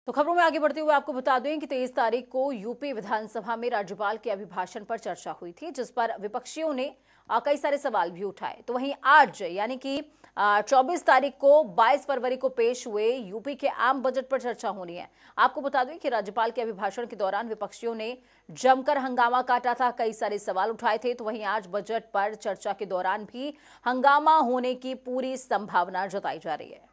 तो खबरों में आगे बढ़ते हुए आपको बता दें कि 23 तारीख को यूपी विधानसभा में राज्यपाल के अभिभाषण पर चर्चा हुई थी, जिस पर विपक्षियों ने कई सारे सवाल भी उठाए। तो वहीं आज यानी कि 24 तारीख को 22 फरवरी को पेश हुए यूपी के आम बजट पर चर्चा होनी है। आपको बता दें कि राज्यपाल के अभिभाषण के दौरान विपक्षियों ने जमकर हंगामा काटा था, कई सारे सवाल उठाए थे। तो वहीं आज बजट पर चर्चा के दौरान भी हंगामा होने की पूरी संभावना जताई जा रही है।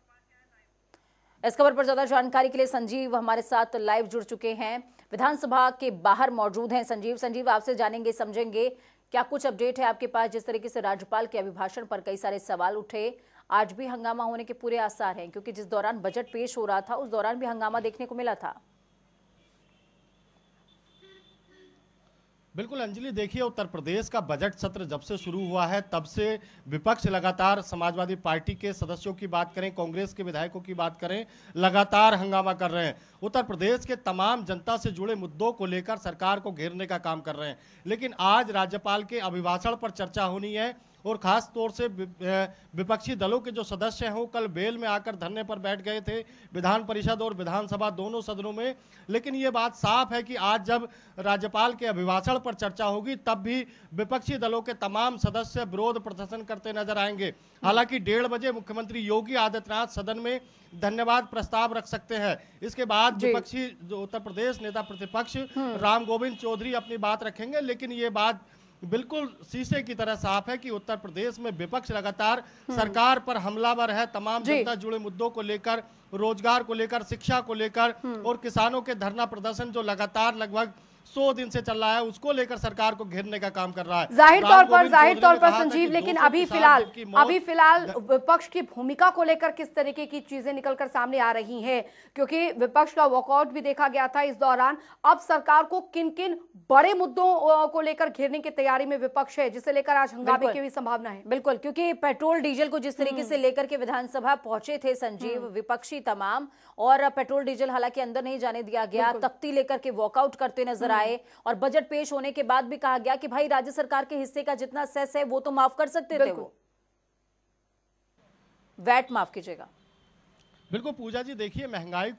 इस खबर पर ज्यादा जानकारी के लिए संजीव हमारे साथ लाइव जुड़ चुके हैं, विधानसभा के बाहर मौजूद हैं। संजीव, आपसे जानेंगे समझेंगे क्या कुछ अपडेट है आपके पास। जिस तरीके से राज्यपाल के अभिभाषण पर कई सारे सवाल उठे, आज भी हंगामा होने के पूरे आसार हैं, क्योंकि जिस दौरान बजट पेश हो रहा था उस दौरान भी हंगामा देखने को मिला था। बिल्कुल अंजलि, देखिए उत्तर प्रदेश का बजट सत्र जब से शुरू हुआ है तब से विपक्ष लगातार, समाजवादी पार्टी के सदस्यों की बात करें, कांग्रेस के विधायकों की बात करें, लगातार हंगामा कर रहे हैं। उत्तर प्रदेश के तमाम जनता से जुड़े मुद्दों को लेकर सरकार को घेरने का काम कर रहे हैं। लेकिन आज राज्यपाल के अभिभाषण पर चर्चा होनी है और खास तौर से विपक्षी दलों के जो सदस्य हैं वो कल बेल में आकर धरने पर बैठ गए थे, विधान परिषद और विधानसभा दोनों सदनों में। लेकिन ये बात साफ है कि आज जब राज्यपाल के अभिभाषण पर चर्चा होगी तब भी विपक्षी दलों के तमाम सदस्य विरोध प्रदर्शन करते नजर आएंगे। हालांकि 1:30 बजे मुख्यमंत्री योगी आदित्यनाथ सदन में धन्यवाद प्रस्ताव रख सकते हैं। इसके बाद विपक्षी जो उत्तर प्रदेश नेता प्रतिपक्ष राम गोविंद चौधरी अपनी बात रखेंगे। लेकिन ये बात बिल्कुल शीशे की तरह साफ है कि उत्तर प्रदेश में विपक्ष लगातार सरकार पर हमलावर है, तमाम जनता जुड़े मुद्दों को लेकर, रोजगार को लेकर, शिक्षा को लेकर और किसानों के धरना प्रदर्शन जो लगातार लगभग 100 दिन से चल रहा है उसको लेकर सरकार को घेरने का काम कर रहा है। जाहिर तौर पर संजीव, लेकिन अभी फिलहाल विपक्ष की भूमिका को लेकर किस तरीके की चीजें निकलकर सामने आ रही हैं, क्योंकि विपक्ष का वॉकआउट भी देखा गया था इस दौरान। अब सरकार को किन किन बड़े मुद्दों को लेकर घेरने की तैयारी में विपक्ष है, जिसे लेकर आज हंगामे की भी संभावना है। बिल्कुल, क्योंकि पेट्रोल डीजल को जिस तरीके से लेकर के विधानसभा पहुंचे थे संजीव विपक्षी तमाम, और पेट्रोल डीजल हालांकि अंदर नहीं जाने दिया गया, तख्ती लेकर के वॉकआउट करते नजर आए। और बजट पेश होने के बाद भी कहा गया कि भाई राज्य सरकार के हिस्से का जितना सेस है वो तो माफ कर सकते थे, वो वैट माफ कीजिएगा। बिल्कुल पूजा जी, देखिए महंगाई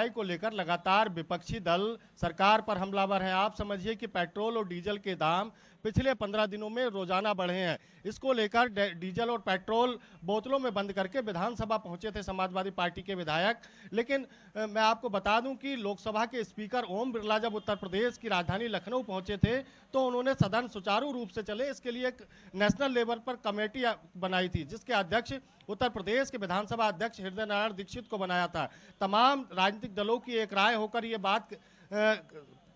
को लेकर लगातार विपक्षी दल सरकार पर हमलावर हैं। आप समझिए कि पेट्रोल और डीजल के दाम पिछले 15 दिनों में रोजाना बढ़े हैं। इसको लेकर डीजल और पेट्रोल बोतलों में बंद करके विधानसभा पहुंचे थे समाजवादी पार्टी के विधायक। लेकिन मैं आपको बता दूं कि लोकसभा के स्पीकर ओम बिरला जब उत्तर प्रदेश की राजधानी लखनऊ पहुंचे थे तो उन्होंने सदन सुचारू रूप से चले इसके लिए एक नेशनल लेवल पर कमेटी बनाई थी, जिसके अध्यक्ष उत्तर प्रदेश के विधानसभा अध्यक्ष हृदय नारायण दीक्षित को बनाया था। तमाम राजनीतिक दलों की एक राय होकर ये बात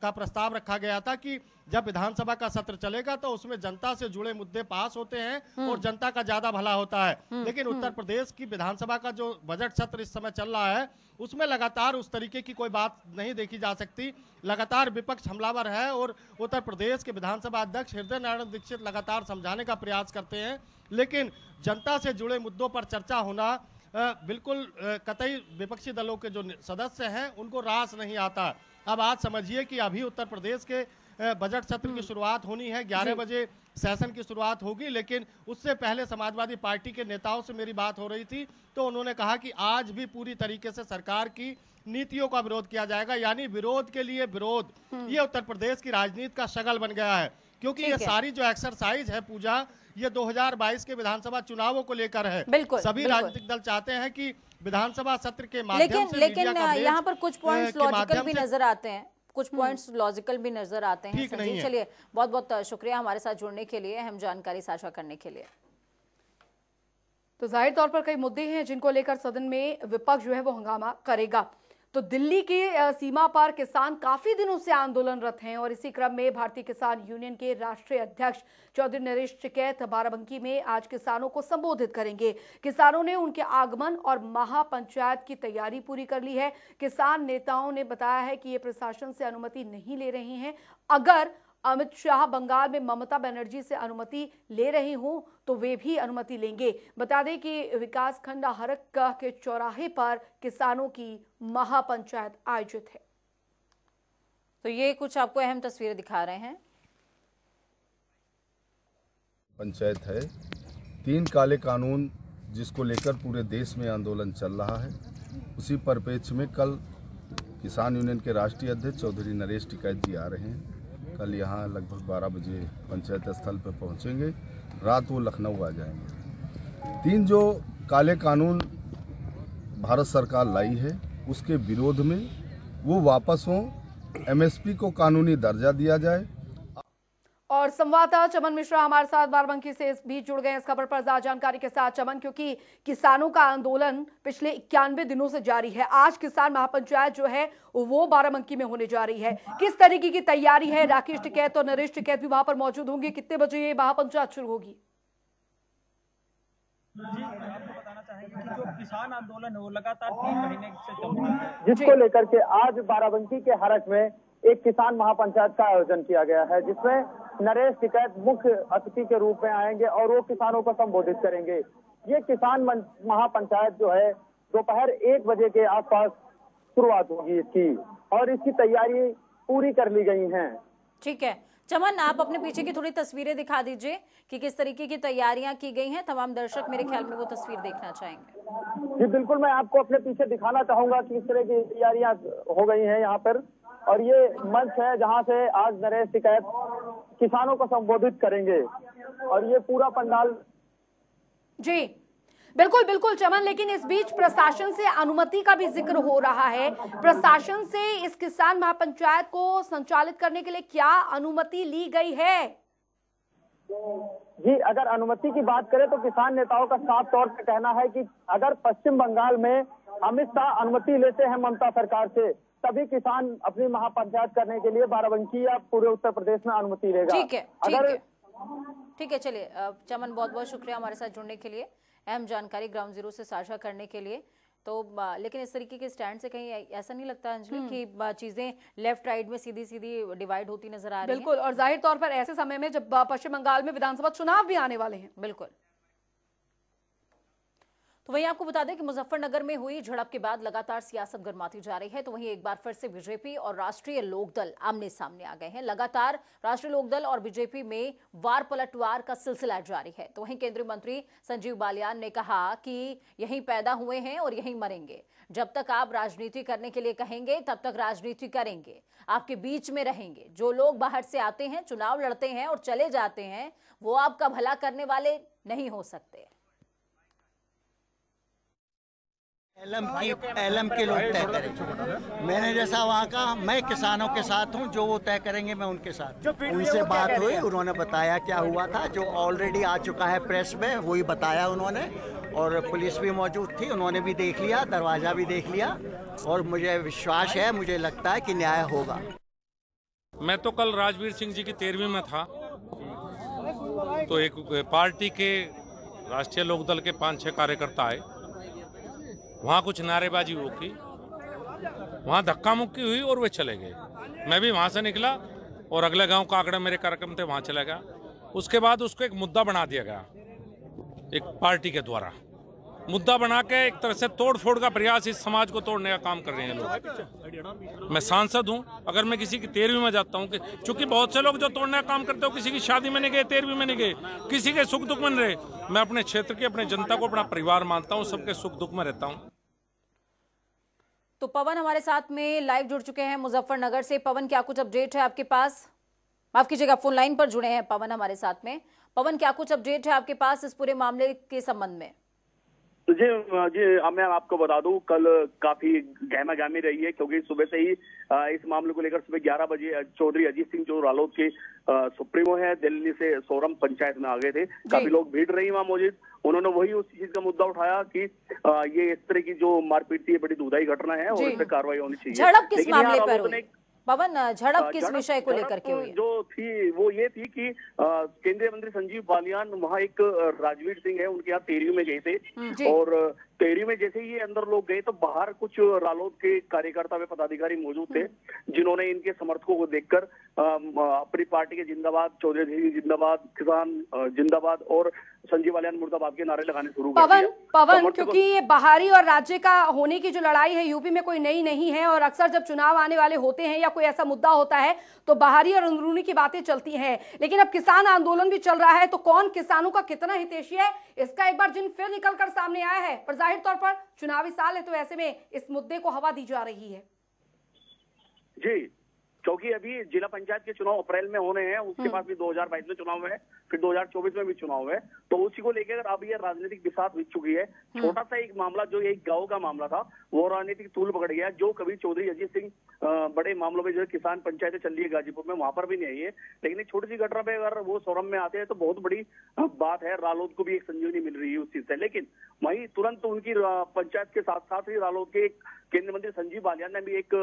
का प्रस्ताव रखा गया था कि जब विधानसभा का सत्र चलेगा तो उसमें जनता से जुड़े मुद्दे पास होते हैं और जनता का ज्यादा भला होता है। लेकिन उत्तर प्रदेश की विधानसभा का जो बजट सत्र इस समय चल रहा है उसमें लगातार उस तरीके की कोई बात नहीं देखी जा सकती। लगातार विपक्ष हमलावर है और उत्तर प्रदेश के विधानसभा अध्यक्ष हृदय नारायण दीक्षित लगातार समझाने का प्रयास करते हैं। लेकिन जनता से जुड़े मुद्दों पर चर्चा होना बिल्कुल कतई विपक्षी दलों के जो सदस्य हैं उनको रास नहीं आता। अब आज समझिए कि अभी उत्तर प्रदेश के बजट सत्र की शुरुआत होनी है, 11 बजे सेशन की शुरुआत होगी। लेकिन उससे पहले समाजवादी पार्टी के नेताओं से मेरी बात हो रही थी तो उन्होंने कहा कि आज भी पूरी तरीके से सरकार की नीतियों का विरोध किया जाएगा, यानी विरोध के लिए विरोध। ये उत्तर प्रदेश की राजनीति का शगल बन गया है, क्योंकि ये सारी जो एक्सरसाइज है पूजा, ये 2022 के विधानसभा चुनावों को लेकर है। सभी राजनीतिक दल चाहते हैं कि विधानसभा सत्र के माध्यम से लेकिन यहाँ पर कुछ पॉइंट्स लॉजिकल भी नजर आते हैं, कुछ पॉइंट्स लॉजिकल भी नजर आते हैं। संजीव, चलिए बहुत बहुत शुक्रिया हमारे साथ जुड़ने के लिए, अहम जानकारी साझा करने के लिए। तो जाहिर तौर पर कई मुद्दे हैं जिनको लेकर सदन में विपक्ष जो है वो हंगामा करेगा। तो दिल्ली की सीमा पर किसान काफी दिनों से आंदोलनरत हैं और इसी क्रम में भारतीय किसान यूनियन के राष्ट्रीय अध्यक्ष चौधरी नरेश टिकैत बाराबंकी में आज किसानों को संबोधित करेंगे। किसानों ने उनके आगमन और महापंचायत की तैयारी पूरी कर ली है। किसान नेताओं ने बताया है कि ये प्रशासन से अनुमति नहीं ले रहे हैं। अगर अमित शाह बंगाल में ममता बनर्जी से अनुमति ले रही हूं तो वे भी अनुमति लेंगे। बता दें कि विकास खंड हरक के चौराहे पर किसानों की महापंचायत आयोजित है। तो ये कुछ आपको अहम तस्वीरें दिखा रहे हैं। पंचायत है, 3 काले कानून जिसको लेकर पूरे देश में आंदोलन चल रहा है। उसी परिप्रेक्ष्य में कल किसान यूनियन के राष्ट्रीय अध्यक्ष चौधरी नरेश टिकैत जी आ रहे हैं। कल यहाँ लगभग 12 बजे पंचायत स्थल पर पहुँचेंगे, रात वो लखनऊ आ जाएंगे। 3 जो काले कानून भारत सरकार लाई है उसके विरोध में वो वापस हों, एमएसपी को कानूनी दर्जा दिया जाए। और संवाददाता चमन मिश्रा हमारे साथ बाराबंकी से इस बीच जुड़ गए हैं इस खबर पर ज्यादा जानकारी के साथ। चमन, क्योंकि किसानों का आंदोलन पिछले 91 दिनों से जारी है, आज किसान महापंचायत जो है वो बाराबंकी में होने जा रही है, किस तरीके की तैयारी है? राकेश टिकैत और नरेश टिकैत भी वहां पर मौजूद होंगे, कितने बजे ये महापंचायत शुरू होगी? जी, आपको बताना चाहेंगे कि जो किसान आंदोलन है वो लगातार 3 महीने से चल रहा है, जिसको लेकर के आज बाराबंकी के हरख में एक किसान महापंचायत का आयोजन किया गया है, जिसमें नरेश टिकैत मुख्य अतिथि के रूप में आएंगे और वो किसानों को संबोधित करेंगे। ये किसान महापंचायत जो है दोपहर 1 बजे के आसपास शुरुआत होगी इसकी, और इसकी तैयारी पूरी कर ली गई है। ठीक है चमन, आप अपने पीछे की थोड़ी तस्वीरें दिखा दीजिए कि किस तरीके की तैयारियां की गई हैं। तमाम दर्शक मेरे ख्याल में वो तस्वीर देखना चाहेंगे। जी बिल्कुल, मैं आपको अपने पीछे दिखाना चाहूंगा कि किस तरह की तैयारियां हो गई हैं यहाँ पर। और ये मंच है जहाँ से आज नरेश टिकैत किसानों को संबोधित करेंगे, और ये पूरा पंडाल। जी बिल्कुल बिल्कुल चमन, लेकिन इस बीच प्रशासन से अनुमति का भी जिक्र हो रहा है। प्रशासन से इस किसान महापंचायत को संचालित करने के लिए क्या अनुमति ली गई है? जी, अगर अनुमति की बात करें तो किसान नेताओं का साफ तौर पे कहना है कि अगर पश्चिम बंगाल में अमित शाह अनुमति लेते हैं ममता सरकार से, तभी किसान अपनी महापंचायत करने के लिए बाराबंकी या पूरे उत्तर प्रदेश में अनुमति लेगा। ठीक है ठीक है चलिए चमन, बहुत बहुत शुक्रिया हमारे साथ जुड़ने के लिए, अहम जानकारी ग्राउंड जीरो से साझा करने के लिए। तो लेकिन इस तरीके के स्टैंड से कहीं ऐसा नहीं लगता अंजलि कि चीजें लेफ्ट राइट में सीधी सीधी डिवाइड होती नजर आ रही हैं? बिल्कुल, और जाहिर तौर पर ऐसे समय में जब पश्चिम बंगाल में विधानसभा चुनाव भी आने वाले हैं। बिल्कुल। तो वहीं आपको बता दें कि मुजफ्फरनगर में हुई झड़प के बाद लगातार सियासत गर्माती जा रही है। तो वहीं एक बार फिर से बीजेपी और राष्ट्रीय लोकदल आमने सामने आ गए हैं। लगातार राष्ट्रीय लोकदल और बीजेपी में वार पलटवार का सिलसिला जारी है। तो वहीं केंद्रीय मंत्री संजीव बालियान ने कहा कि यहीं पैदा हुए हैं और यहीं मरेंगे। जब तक आप राजनीति करने के लिए कहेंगे तब तक राजनीति करेंगे, आपके बीच में रहेंगे। जो लोग बाहर से आते हैं, चुनाव लड़ते हैं और चले जाते हैं, वो आपका भला करने वाले नहीं हो सकते। एलएम के लोग तय करेंगे। मैंने जैसा वहाँ का, मैं किसानों के साथ हूँ, जो वो तय करेंगे मैं उनके साथ। उनसे बात हुई, उन्होंने बताया क्या हुआ था, जो ऑलरेडी आ चुका है प्रेस में, वही बताया उन्होंने। और पुलिस भी मौजूद थी, उन्होंने भी देख लिया, दरवाज़ा भी देख लिया, और मुझे विश्वास है, मुझे लगता है कि न्याय होगा। मैं तो कल राजवीर सिंह जी की 13वीं में था, तो एक पार्टी के राष्ट्रीय लोकदल के 5-6 कार्यकर्ता आए, वहाँ कुछ नारेबाजी हो की, वहाँ धक्का मुक्की हुई और वे चले गए। मैं भी वहाँ से निकला और अगले गांव का आंकड़ा मेरे कार्यक्रम थे, वहाँ चला गया। उसके बाद उसको एक मुद्दा बना दिया गया, एक पार्टी के द्वारा मुद्दा बना के एक तरह से तोड़ फोड़ का प्रयास, इस समाज को तोड़ने का काम कर रहे हैं लोग। मैं सांसद हूँ, अगर मैं किसी की 13वीं में जाता हूँ, क्योंकि बहुत से लोग जो तोड़ने का काम करते हो, किसी की शादी में नहीं गए, 13वीं में नहीं गए, किसी के सुख दुख में रहे। मैं अपने क्षेत्र की, अपने जनता को अपना परिवार मानता हूँ, सबके सुख दुख में रहता हूँ। तो पवन हमारे साथ में लाइव जुड़ चुके हैं मुजफ्फरनगर से। पवन, क्या कुछ अपडेट है आपके पास? माफ कीजिएगा, फोन लाइन पर जुड़े हैं पवन हमारे साथ में। पवन, क्या कुछ अपडेट है आपके पास इस पूरे मामले के संबंध में? जी मैं आपको बता दूं, कल काफी गहमागहमी रही है, क्योंकि सुबह से ही इस मामले को लेकर सुबह 11 बजे चौधरी अजीत सिंह, जो रालोद के सुप्रीमो है, दिल्ली से सोरम पंचायत में आ गए थे। काफी लोग भीड़ रही वहाँ मौजूद। उन्होंने वही उस चीज का मुद्दा उठाया कि ये इस तरह की जो मारपीट थी, बड़ी दुखदायी घटना है और इस पर कार्रवाई होनी चाहिए। झड़प किस मामले पर हुई पवन? झड़प किस विषय को लेकर के हुई? जो थी वो ये थी कि केंद्रीय मंत्री संजीव बालियान वहाँ एक राजवीर सिंह है, उनके यहाँ 13वीं में गए थे, और 13वीं में जैसे ही अंदर लोग गए तो बाहर कुछ रालोद के कार्यकर्ता व पदाधिकारी मौजूद थे, जिन्होंने इनके समर्थकों को देखकर अपनी पार्टी के जिंदाबाद, चौधरी जिंदाबाद, किसान जिंदाबाद और संजीव बालियान मुर्दाबाद के नारे लगाने शुरू कर दिए। पवन, क्योंकि ये बाहरी और राज्य का होने की जो लड़ाई है यूपी में कोई नई नहीं है, और अक्सर जब चुनाव आने वाले होते हैं या कोई ऐसा मुद्दा होता है तो बाहरी और अंदरूनी की बातें चलती हैं, लेकिन अब किसान आंदोलन भी चल रहा है, तो कौन किसानों का कितना हितैषी है इसका एक बार जिन फिर निकलकर सामने आया है। पर जाहिर तौर पर चुनावी साल है, तो ऐसे में इस मुद्दे को हवा दी जा रही है। जी, क्योंकि अभी जिला पंचायत के चुनाव अप्रैल में होने हैं, उसके बाद भी 2022 में चुनाव है, फिर 2024 में भी चुनाव है, तो उसी को लेकर अब ये राजनीतिक बिसात बिछ चुकी है। छोटा सा एक मामला जो एक गांव का मामला था वो राजनीतिक तूल पकड़ गया। जो कभी चौधरी अजीत सिंह बड़े मामलों में जो किसान पंचायतें चल रही है गाजीपुर में, वहां पर भी नहीं आई है, लेकिन एक छोटी सी घटना पे अगर वो सोरम में आते हैं तो बहुत बड़ी बात है। रालोद को भी एक संजीवनी मिल रही है उस चीज से, लेकिन वहीं तुरंत उनकी पंचायत के साथ साथ ही रालोद के एक केंद्रीय मंत्री संजीव बालियान ने भी एक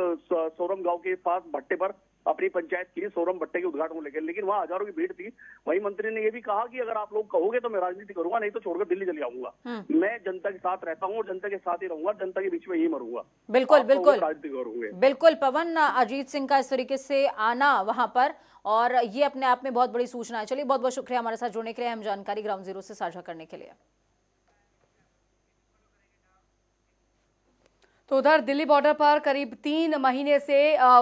सोरम गांव के पास भट्टे पर अपनी पंचायत की सोरम भट्टे के उद्घाटन को लेकर, लेकिन वहां हजारों की भीड़ थी। वहीं मंत्री ने यह भी कहा कि अगर आप लोग कहोगे तो मैं राजनीति करूंगा, नहीं तो छोड़कर दिल्ली चले जाऊंगा। मैं जनता के साथ रहता हूँ और जनता के साथ ही रहूंगा, जनता के बीच में ही मरूंगा। बिल्कुल बिल्कुल राजनीति करूंगे। बिल्कुल पवन, अजीत सिंह का इस तरीके से आना वहां पर, और ये अपने आप में बहुत बड़ी सूचना है। चलिए, बहुत बहुत शुक्रिया हमारे साथ जुड़ने के लिए, हम जानकारी ग्राउंड जीरो से साझा करने के लिए। तो उधर दिल्ली बॉर्डर पर करीब 3 महीने से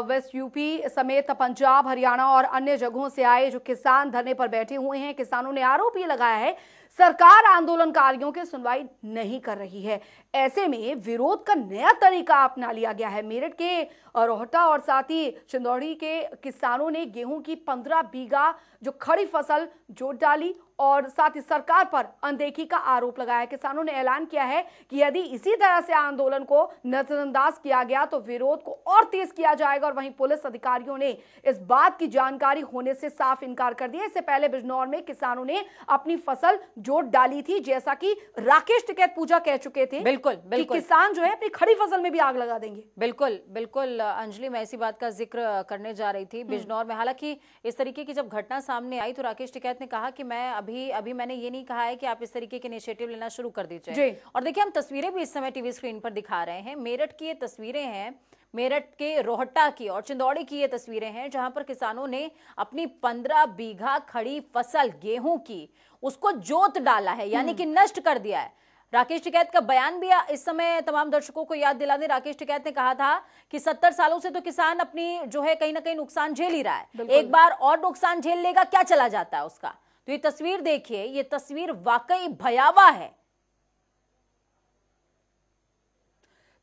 वेस्ट यूपी समेत पंजाब, हरियाणा और अन्य जगहों से आए जो किसान धरने पर बैठे हुए हैं, किसानों ने आरोप ये लगाया है सरकार आंदोलनकारियों की सुनवाई नहीं कर रही है। ऐसे में विरोध का नया तरीका अपना लिया गया है। मेरठ के रोहटा और साथ ही चिंदौड़ी के किसानों ने गेहूं की 15 बीघा जो खड़ी फसल जोत डाली और साथ ही सरकार पर अनदेखी का आरोप लगाया है। किसानों ने ऐलान किया है कि यदि इसी तरह से आंदोलन को नजरअंदाज किया गया तो विरोध को और तेज किया जाएगा। और वहीं पुलिस अधिकारियों ने इस बात की जानकारी होने से साफ इनकार कर दिया। इससे पहले बिजनौर में किसानों ने अपनी फसल जोत डाली थी, जैसा कि राकेश टिकैत पूजा कह चुके थे। बिल्कुल कि किसान जो है अपनी खड़ी फसल में भी आग लगा देंगे। बिल्कुल बिल्कुल अंजलि, मैं इसी बात का जिक्र करने जा रही थी। बिजनौर में हालांकि इस तरीके की जब घटना सामने आई तो राकेश टिकैत ने कहा कि मैं अभी मैंने ये नहीं कहा है कि आप इस तरीके के इनिशिएटिव लेना शुरू कर दीजिए। और देखिए, हम तस्वीरें भी इस समय टीवी स्क्रीन पर दिखा रहे हैं। मेरठ की ये तस्वीरें हैं, मेरठ के रोहटा की और चिंदौड़ी की ये तस्वीरें हैं, जहां पर किसानों ने अपनी 15 बीघा खड़ी फसल गेहूं की उसको जोत डाला है, यानी कि नष्ट कर दिया है। राकेश टिकैत का बयान भी इस समय तमाम दर्शकों को याद दिला दें। राकेश टिकैत ने कहा था कि 70 सालों से तो किसान अपनी जो है कहीं ना कहीं नुकसान झेल ही रहा है, एक बार और नुकसान झेल लेगा, क्या चला जाता है उसका। तो ये तस्वीर देखिए, ये तस्वीर वाकई भयावह है।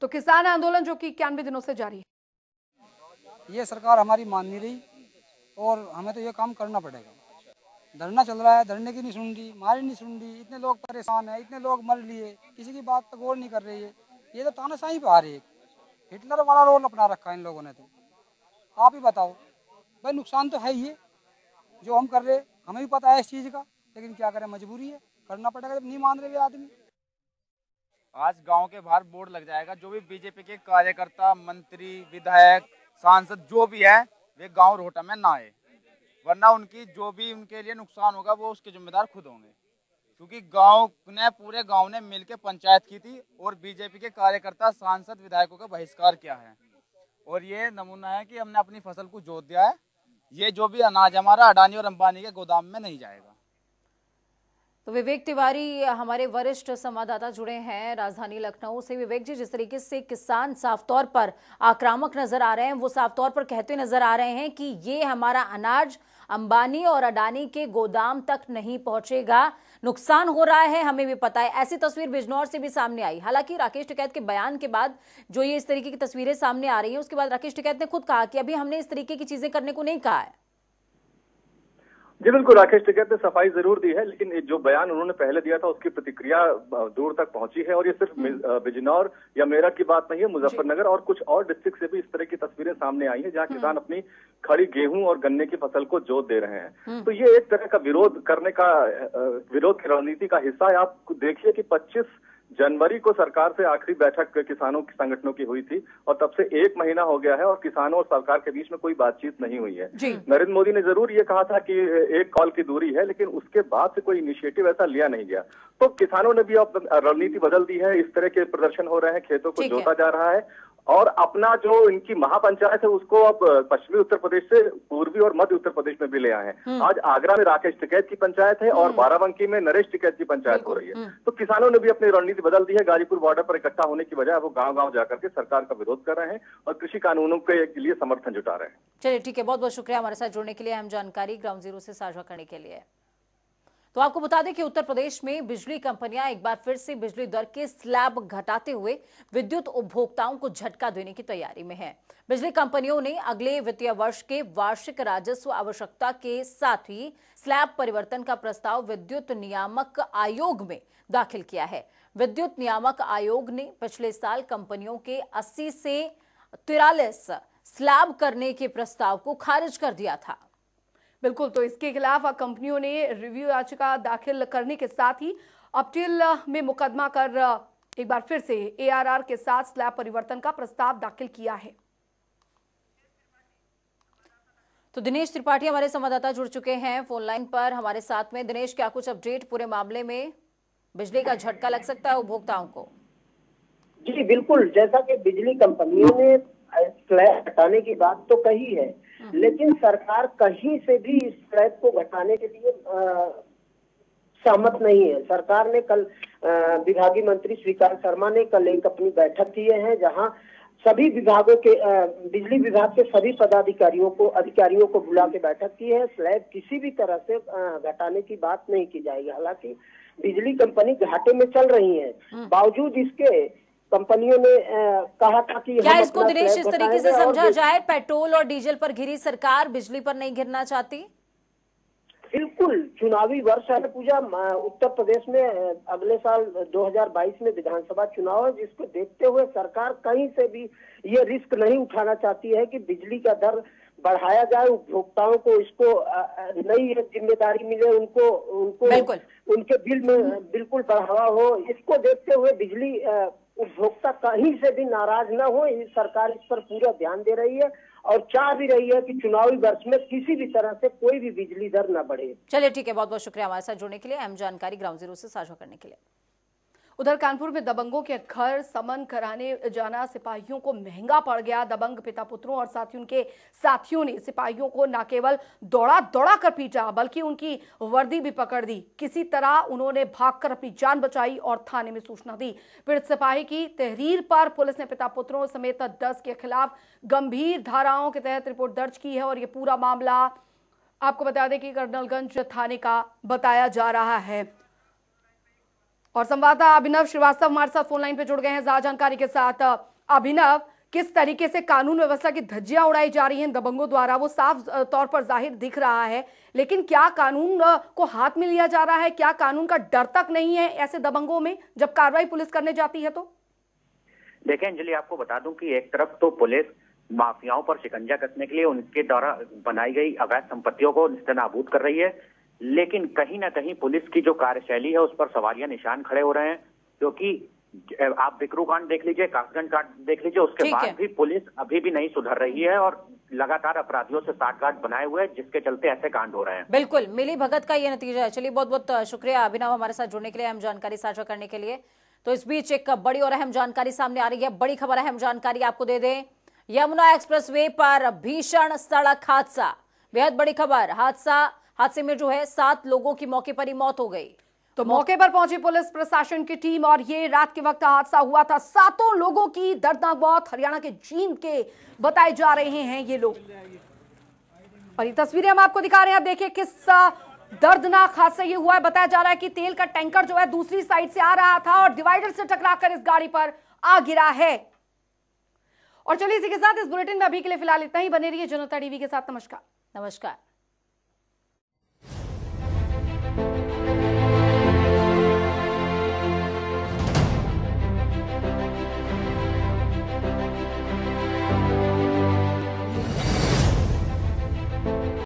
तो किसान आंदोलन जो कि 91 दिनों से जारी है, ये सरकार हमारी मान नहीं रही और हमें तो ये काम करना पड़ेगा। धरना चल रहा है, धरने की नहीं सुन रही, हमारी नहीं सुन रही। इतने लोग परेशान हैं, इतने लोग मर लिए, किसी की बात पर गौर नहीं कर रही है। ये तो तानाशाही पे आ रही है। हिटलर वाला रोल अपना रखा है इन लोगों ने। तो आप ही बताओ भाई, नुकसान तो है ही है जो हम कर रहे, हमें भी पता है इस चीज़ का, लेकिन क्या करें, मजबूरी है, करना पड़ेगा जब नहीं मान रहे आदमी। आज गांव के बाहर बोर्ड लग जाएगा, जो भी बीजेपी के कार्यकर्ता, मंत्री, विधायक, सांसद जो भी है वे गांव रोहटा में ना आए, वरना उनकी जो भी उनके लिए नुकसान होगा वो उसके जिम्मेदार खुद होंगे। क्योंकि गांव ने, पूरे गांव ने मिलकर पंचायत की थी और बीजेपी के कार्यकर्ता, सांसद, विधायकों का बहिष्कार किया है। और ये नमूना है कि हमने अपनी फसल को जोत दिया है। ये जो भी अनाज हमारा अडानी और अंबानी के गोदाम में नहीं जाएगा। तो विवेक तिवारी हमारे वरिष्ठ संवाददाता जुड़े हैं राजधानी लखनऊ से। विवेक जी, जिस तरीके से किसान साफ तौर पर आक्रामक नजर आ रहे हैं, वो साफ तौर पर कहते नजर आ रहे हैं कि ये हमारा अनाज अंबानी और अडानी के गोदाम तक नहीं पहुंचेगा, नुकसान हो रहा है, हमें भी पता है। ऐसी तस्वीर बिजनौर से भी सामने आई। हालांकि राकेश टिकैत के बयान के बाद जो ये इस तरीके की तस्वीरें सामने आ रही हैं, उसके बाद राकेश टिकैत ने खुद कहा कि अभी हमने इस तरीके की चीजें करने को नहीं कहा है। जी बिल्कुल, राकेश टिकैत ने सफाई जरूर दी है, लेकिन जो बयान उन्होंने पहले दिया था उसकी प्रतिक्रिया दूर तक पहुंची है। और ये सिर्फ बिजनौर या मेरठ की बात नहीं है, मुजफ्फरनगर और कुछ और डिस्ट्रिक्ट से भी इस तरह की तस्वीरें सामने आई हैं, जहां किसान अपनी खड़ी गेहूं और गन्ने की फसल को जोत दे रहे हैं। तो ये एक तरह का विरोध करने का, विरोध की रणनीति का हिस्सा है। आप देखिए कि 25 जनवरी को सरकार से आखिरी बैठक किसानों की संगठनों की हुई थी और तब से 1 महीना हो गया है और किसानों और सरकार के बीच में कोई बातचीत नहीं हुई है। नरेंद्र मोदी ने जरूर ये कहा था कि 1 कॉल की दूरी है, लेकिन उसके बाद से कोई इनिशिएटिव ऐसा लिया नहीं गया। तो किसानों ने भी अब रणनीति बदल दी है। इस तरह के प्रदर्शन हो रहे हैं, खेतों को जोता जा रहा है। और अपना जो इनकी महापंचायत है उसको अब पश्चिमी उत्तर प्रदेश से पूर्वी और मध्य उत्तर प्रदेश में भी ले आए हैं। आज आगरा में राकेश टिकैत की पंचायत है और बाराबंकी में नरेश टिकैत की पंचायत हो रही है। तो किसानों ने भी अपनी रणनीति बदल दी है। गाजीपुर बॉर्डर पर इकट्ठा होने की बजाय वो गांव-गांव जाकर के सरकार का विरोध कर रहे हैं और कृषि कानूनों के लिए समर्थन जुटा रहे हैं। चलिए ठीक है, बहुत बहुत शुक्रिया हमारे साथ जुड़ने के लिए, अहम जानकारी ग्राउंड जीरो से साझा करने के लिए। तो आपको बता दें कि उत्तर प्रदेश में बिजली कंपनियां एक बार फिर से बिजली दर के स्लैब घटाते हुए विद्युत उपभोक्ताओं को झटका देने की तैयारी में है। बिजली कंपनियों ने अगले वित्तीय वर्ष के वार्षिक राजस्व आवश्यकता के साथ ही स्लैब परिवर्तन का प्रस्ताव विद्युत नियामक आयोग में दाखिल किया है। विद्युत नियामक आयोग ने पिछले साल कंपनियों के 80 से 43 स्लैब करने के प्रस्ताव को खारिज कर दिया था। बिल्कुल, तो इसके खिलाफ कंपनियों ने रिव्यू याचिका दाखिल करने के साथ ही अपील में मुकदमा कर एक बार फिर से एआरआर के साथ स्लैब परिवर्तन का प्रस्ताव दाखिल किया है। तो दिनेश त्रिपाठी हमारे संवाददाता जुड़ चुके हैं फोन लाइन पर हमारे साथ में। दिनेश, क्या कुछ अपडेट पूरे मामले में? बिजली का झटका लग सकता है उपभोक्ताओं को? जी बिल्कुल, जैसा कि बिजली कंपनियों ने स्लैब हटाने की बात तो कही है, लेकिन सरकार कहीं से भी इस स्लैब को घटाने के लिए सहमत नहीं है। सरकार ने कल विभागीय मंत्री श्रीकांत शर्मा ने कल एक अपनी बैठक किए हैं, जहां सभी विभागों के बिजली विभाग के सभी अधिकारियों को बुला के बैठक की है। स्लैब किसी भी तरह से घटाने की बात नहीं की जाएगी। हालांकि बिजली कंपनी घाटे में चल रही है, बावजूद इसके कंपनियों ने कहा था कि क्या इसको दिनेश इस तरीके से समझा जाए, पेट्रोल और डीजल पर घिरी सरकार बिजली पर नहीं घिरना चाहती? बिल्कुल, चुनावी वर्ष है पूजा। उत्तर प्रदेश में अगले साल 2022 में विधानसभा चुनाव है, जिसको देखते हुए सरकार कहीं से भी ये रिस्क नहीं उठाना चाहती है कि बिजली का दर बढ़ाया जाए, उपभोक्ताओं को इसको नई जिम्मेदारी मिले, उनको उनके बिल में बिल्कुल बढ़ावा हो। इसको देखते हुए बिजली उपभोक्ता कहीं से भी नाराज न हो, सरकार इस पर पूरा ध्यान दे रही है और चाह भी रही है कि चुनावी वर्ष में किसी भी तरह से कोई भी बिजली दर न बढ़े। चलिए ठीक है, बहुत बहुत शुक्रिया हमारे साथ जुड़ने के लिए, अहम जानकारी ग्राउंड जीरो से साझा करने के लिए। उधर कानपुर में दबंगों के घर समन कराने जाना सिपाहियों को महंगा पड़ गया। दबंग पिता पुत्रों और उनके साथियों ने सिपाहियों को न केवल दौड़ा कर पीटा, बल्कि उनकी वर्दी भी पकड़ दी। किसी तरह उन्होंने भागकर अपनी जान बचाई और थाने में सूचना दी। पीड़ित सिपाही की तहरीर पर पुलिस ने पिता पुत्रों समेत 10 के खिलाफ गंभीर धाराओं के तहत रिपोर्ट दर्ज की है और ये पूरा मामला आपको बता दें कि कर्नलगंज थाने का बताया जा रहा है। और संवाददाता अभिनव श्रीवास्तव हमारे साथ फोन लाइन पे जुड़ गए हैं ज्यादा जानकारी के साथ। अभिनव, किस तरीके से कानून व्यवस्था की धज्जियां उड़ाई जा रही हैं दबंगों द्वारा, वो साफ तौर पर जाहिर दिख रहा है, लेकिन क्या कानून को हाथ में लिया जा रहा है? क्या कानून का डर तक नहीं है ऐसे दबंगों में जब कार्रवाई पुलिस करने जाती है? तो देखिए अंजलि, आपको बता दूं कि एक तरफ तो पुलिस माफियाओं पर शिकंजा कसने के लिए उनके द्वारा बनाई गई अवैध संपत्तियों को निस्तेनाबूद कर रही है, लेकिन कहीं ना कहीं पुलिस की जो कार्यशैली है उस पर सवालिया निशान खड़े हो रहे हैं। क्योंकि आप बिकरू कांड देख लीजिए, कासगंज कांड देख लीजिए, उसके बाद भी पुलिस अभी भी नहीं सुधर रही है और लगातार अपराधियों से साठगांठ बनाए हुए हैं, जिसके चलते ऐसे कांड हो रहे हैं। बिल्कुल, मिली भगत का ये नतीजा है। चलिए बहुत बहुत शुक्रिया अभिनव हमारे साथ जुड़ने के लिए, अहम जानकारी साझा करने के लिए। तो इस बीच एक बड़ी और अहम जानकारी सामने आ रही है। बड़ी खबर, अहम जानकारी आपको दे दें, यमुना एक्सप्रेसवे पर भीषण सड़क हादसा। बेहद बड़ी खबर, हादसे में जो है 7 लोगों की मौके पर ही मौत हो गई। तो मौके पर पहुंची पुलिस प्रशासन की टीम और ये रात के वक्त हादसा हुआ था। 7 लोगों की दर्दनाक मौत हरियाणा के जींद के बताए जा रहे हैं ये लोग। और ये तस्वीरें हम आपको दिखा रहे हैं, देखिए किस दर्दनाक हादसा ये हुआ है। बताया जा रहा है कि तेल का टैंकर जो है दूसरी साइड से आ रहा था और डिवाइडर से टकराकर इस गाड़ी पर आ गिरा है। और चलिए इसी के साथ इस बुलेटिन में अभी के लिए फिलहाल इतना ही। बने रहिए जनता टीवी के साथ। नमस्कार।